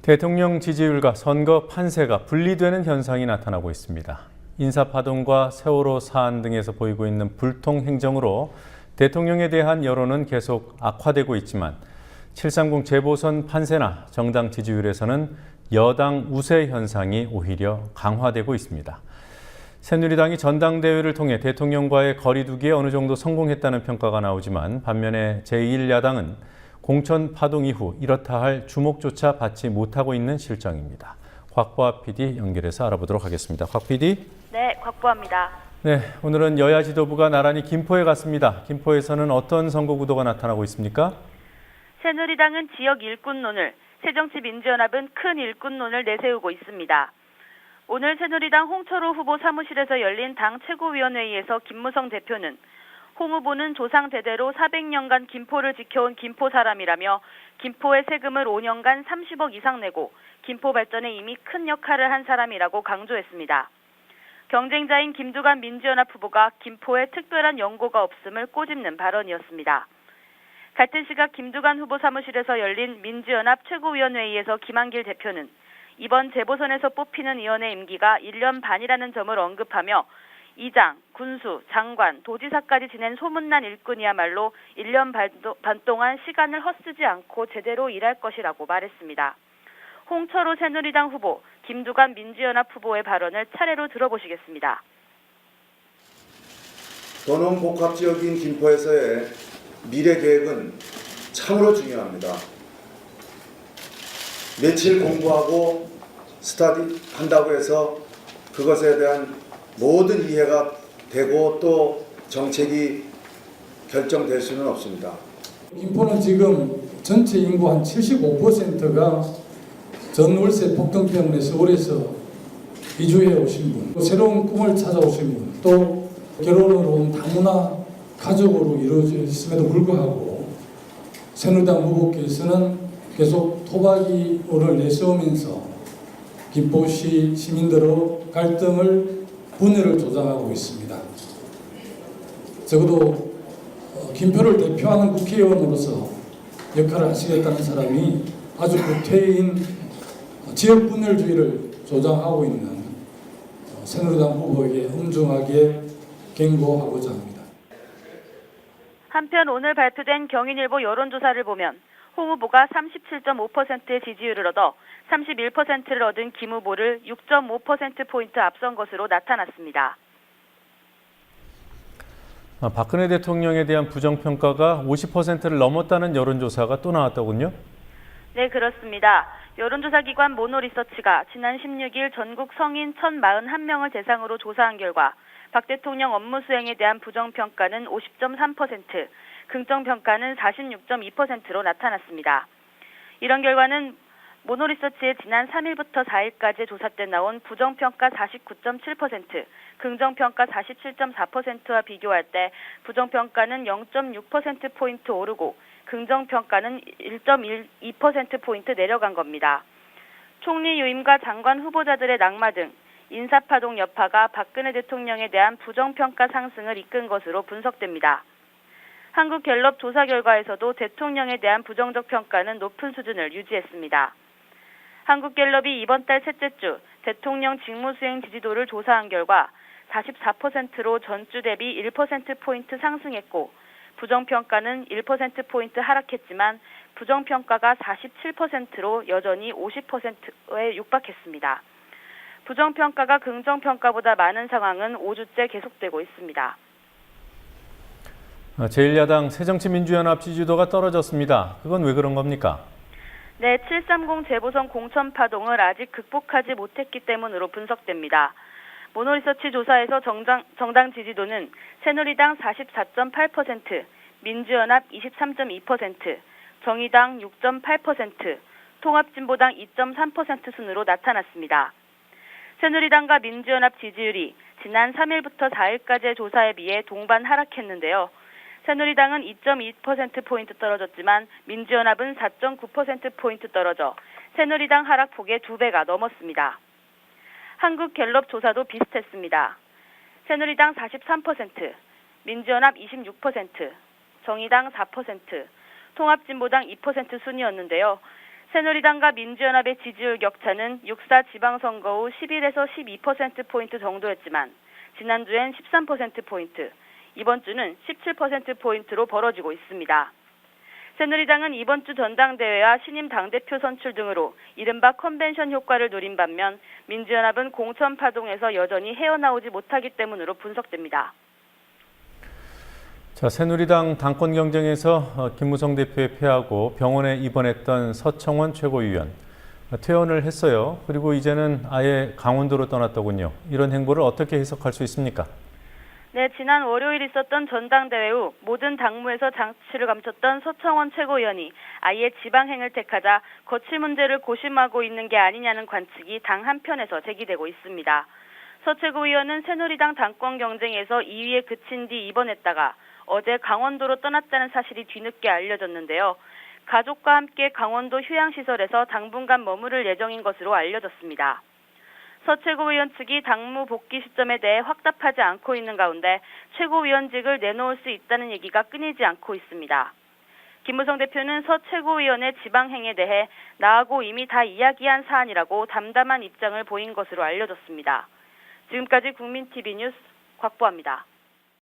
대통령 지지율과 선거 판세가 분리되는 현상이 나타나고 있습니다. 인사파동과 세월호 사안 등에서 보이고 있는 불통 행정으로 대통령에 대한 여론은 계속 악화되고 있지만 730 재보선 판세나 정당 지지율에서는 여당 우세 현상이 오히려 강화되고 있습니다. 새누리당이 전당대회를 통해 대통령과의 거리두기에 어느 정도 성공했다는 평가가 나오지만 반면에 제1야당은 공천 파동 이후 이렇다 할 주목조차 받지 못하고 있는 실정입니다. 곽보아 PD 연결해서 알아보도록 하겠습니다. 곽 PD. 네, 곽보아입니다. 네, 오늘은 여야 지도부가 나란히 김포에 갔습니다. 김포에서는 어떤 선거 구도가 나타나고 있습니까? 새누리당은 지역 일꾼론을, 새정치민주연합은 큰 일꾼론을 내세우고 있습니다. 오늘 새누리당 홍철호 후보 사무실에서 열린 당 최고위원회의에서 김무성 대표는 홍 후보는 조상 대대로 400년간 김포를 지켜온 김포 사람이라며 김포의 세금을 5년간 30억 이상 내고 김포 발전에 이미 큰 역할을 한 사람이라고 강조했습니다. 경쟁자인 김두관 민주연합 후보가 김포에 특별한 연고가 없음을 꼬집는 발언이었습니다. 같은 시각 김두관 후보 사무실에서 열린 민주연합 최고위원회의에서 김한길 대표는 이번 재보선에서 뽑히는 의원의 임기가 1년 반이라는 점을 언급하며 이장, 군수, 장관, 도지사까지 지낸 소문난 일꾼이야말로 1년 반 동안 시간을 헛쓰지 않고 제대로 일할 것이라고 말했습니다. 홍철호 새누리당 후보, 김두관 민주연합 후보의 발언을 차례로 들어보시겠습니다. 도농 복합 지역인 김포에서의 미래 계획은 참으로 중요합니다. 며칠 공부하고 스터디 한다고 해서 그것에 대한 모든 이해가 되고 또 정책이 결정될 수는 없습니다. 김포는 지금 전체 인구 한 75%가 전월세 폭등 때문에 서울에서 이주해 오신 분, 새로운 꿈을 찾아오신 분, 또 결혼으로 온 다문화 가족으로 이루어져 있음에도 불구하고 새누리당 후보께서는 계속 토박이를 내세우면서 김포시 시민들의 갈등을 분열을 조장하고 있습니다. 적어도 김포를 대표하는 국회의원으로서 역할을 하시겠다는 사람이 아주 구태인 지역 분열주의를 조장하고 있는 새누리당 후보에게 엄중하게 경고하고자 합니다. 한편 오늘 발표된 경인일보 여론조사를 보면 홍 후보가 37.5%의 지지율을 얻어 31%를 얻은 김 후보를 6.5%포인트 앞선 것으로 나타났습니다. 박근혜 대통령에 대한 부정평가가 50%를 넘었다는 여론조사가 또 나왔더군요. 네, 그렇습니다. 여론조사기관 모노리서치가 지난 16일 전국 성인 1,041명을 대상으로 조사한 결과 박 대통령 업무 수행에 대한 부정평가는 50.3%, 긍정평가는 46.2%로 나타났습니다. 이런 결과는 모노리서치의 지난 3일부터 4일까지 조사 때 나온 부정평가 49.7%, 긍정평가 47.4%와 비교할 때 부정평가는 0.6%포인트 오르고 긍정평가는 1.12%포인트 내려간 겁니다. 총리 유임과 장관 후보자들의 낙마 등 인사파동 여파가 박근혜 대통령에 대한 부정평가 상승을 이끈 것으로 분석됩니다. 한국갤럽 조사 결과에서도 대통령에 대한 부정적 평가는 높은 수준을 유지했습니다. 한국갤럽이 이번 달 셋째 주 대통령 직무수행 지지도를 조사한 결과 44%로 전주 대비 1%포인트 상승했고 부정평가는 1%포인트 하락했지만 부정평가가 47%로 여전히 50%에 육박했습니다. 부정평가가 긍정평가보다 많은 상황은 5주째 계속되고 있습니다. 제1야당 새정치민주연합 지지도가 떨어졌습니다. 그건 왜 그런 겁니까? 네, 730 재보선 공천 파동을 아직 극복하지 못했기 때문으로 분석됩니다. 모노리서치 조사에서 정당 지지도는 새누리당 44.8%, 민주연합 23.2%, 정의당 6.8%, 통합진보당 2.3% 순으로 나타났습니다. 새누리당과 민주연합 지지율이 지난 3일부터 4일까지의 조사에 비해 동반 하락했는데요. 새누리당은 2.2%포인트 떨어졌지만 민주연합은 4.9%포인트 떨어져 새누리당 하락폭의 2배가 넘었습니다. 한국갤럽 조사도 비슷했습니다. 새누리당 43%, 민주연합 26%, 정의당 4%, 통합진보당 2% 순이었는데요. 새누리당과 민주연합의 지지율 격차는 6.4 지방선거 후 11에서 12%포인트 정도였지만 지난주엔 13%포인트, 이번 주는 17%포인트로 벌어지고 있습니다. 새누리당은 이번 주 전당대회와 신임 당대표 선출 등으로 이른바 컨벤션 효과를 누린 반면 민주연합은 공천 파동에서 여전히 헤어나오지 못하기 때문으로 분석됩니다. 자, 새누리당 당권 경쟁에서 김무성 대표에 패하고 병원에 입원했던 서청원 최고위원 퇴원을 했어요. 그리고 이제는 아예 강원도로 떠났더군요. 이런 행보를 어떻게 해석할 수 있습니까? 네, 지난 월요일 있었던 전당대회 후 모든 당무에서 장치를 감췄던 서청원 최고위원이 아예 지방행을 택하자 거취 문제를 고심하고 있는 게 아니냐는 관측이 당 한편에서 제기되고 있습니다. 서 최고위원은 새누리당 당권 경쟁에서 2위에 그친 뒤 입원했다가 어제 강원도로 떠났다는 사실이 뒤늦게 알려졌는데요. 가족과 함께 강원도 휴양시설에서 당분간 머무를 예정인 것으로 알려졌습니다. 서 최고위원 측이 당무 복귀 시점에 대해 확답하지 않고 있는 가운데 최고위원직을 내놓을 수 있다는 얘기가 끊이지 않고 있습니다. 김무성 대표는 서 최고위원의 지방행에 대해 나하고 이미 다 이야기한 사안이라고 담담한 입장을 보인 것으로 알려졌습니다. 지금까지 국민TV 뉴스 곽보아입니다.